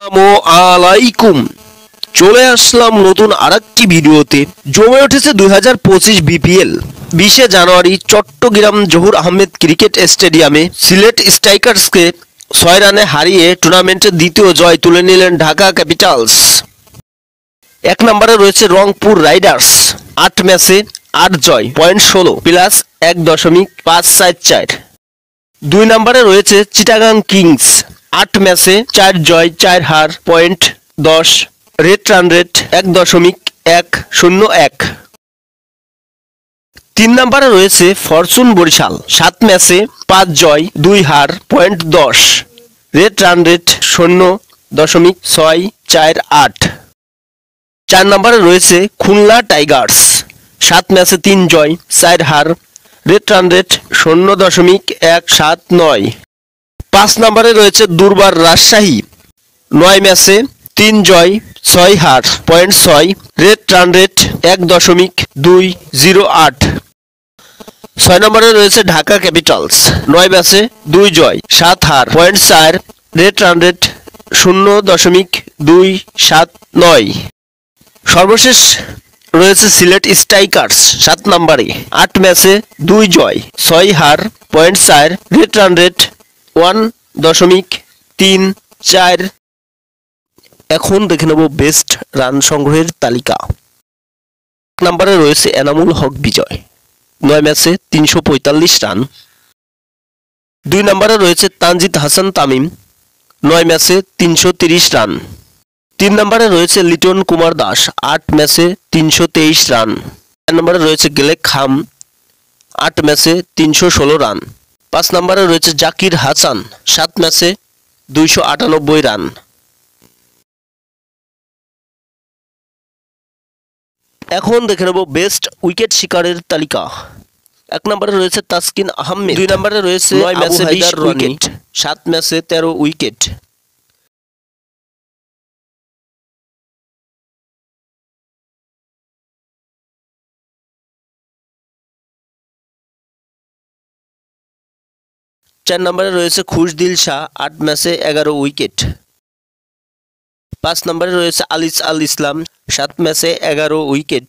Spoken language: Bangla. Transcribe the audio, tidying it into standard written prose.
আসসালামু আলাইকুম। চলে আসলাম নতুন আরেকটি ভিডিওতে। জমে উঠেছে 2025 বিপিএল। 20শে জানুয়ারি চট্টগ্রাম জহুর আহমেদ ক্রিকেট স্টেডিয়ামে সিলেট স্ট্রাইকার্সকে 6 রানে হারিয়ে টুর্নামেন্টের দ্বিতীয় জয় তুলে নিলেন ঢাকা ক্যাপিটালস। এক নম্বরে রয়েছে রংপুর রাইডার্স, 8 ম্যাচে 8 জয়, পয়েন্ট 16 প্লাস 1.544। 2 নম্বরে রয়েছে চিটাগাং কিংস, 8 ম্যাচে 4 জয় 4 হার, পয়েন্ট 10, রান রেট 1.101। 3 নম্বরে রয়েছে ফরচুন বরিশাল, 7 ম্যাচে 5 জয় 2 হার, পয়েন্ট 10, রান রেট 0.648। 4 নম্বরে রয়েছে খুলনা টাইগার্স, 7 ম্যাচে 3 জয় 4 হার, রান রেট 0.179। 5 নম্বরে রয়েছে দুর্বার রাজশাহী, 9 ম্যাচে 3 জয় 6 হার, পয়েন্ট 6, রান রেট 1.208। 6 নম্বরে রয়েছে ঢাকা ক্যাপিটালস, 9 ম্যাচে 2 জয় 7 হার, পয়েন্ট 4, রান রেট 0.279। সর্বশেষ রয়েছে সিলেট স্ট্রাইকার্স 7 নম্বরে, 8 ম্যাচে 2 জয় 6 হার, পয়েন্ট 4, রান রেট 1.34। এখন দেখে নেব বেস্ট রান সংগ্রহের তালিকা। 1 নম্বরে রয়েছে এনামুল হক বিজয়, 9 ম্যাচে 345 রান। 2 নম্বরে রয়েছে তানজিদ হাসান তামিম, 9 ম্যাচে 330 রান। 3 নম্বরে রয়েছে লিটন কুমার দাস, 8 ম্যাচে 323 রান। 4 নম্বরে রয়েছে গেলেক খাম, 8 ম্যাচে 316 রান। 5 নম্বরে রয়েছে জাকির হাসান, 7 ম্যাচে 298 রান। এখন দেখে নেব বেস্ট উইকেট শিকারের তালিকা। 1 নম্বরে রয়েছে তাসকিন আহমেদ, 2 নম্বরে রয়েছে 9 ম্যাচে 20 উইকেট, 7 ম্যাচে 13 উইকেট। 4 নম্বরে রয়েছে খুশদিল শাহ, 8 ম্যাচে 11 উইকেট। 5 নম্বরে রয়েছে আলিস আল ইসলাম, 7 ম্যাচে 11 উইকেট।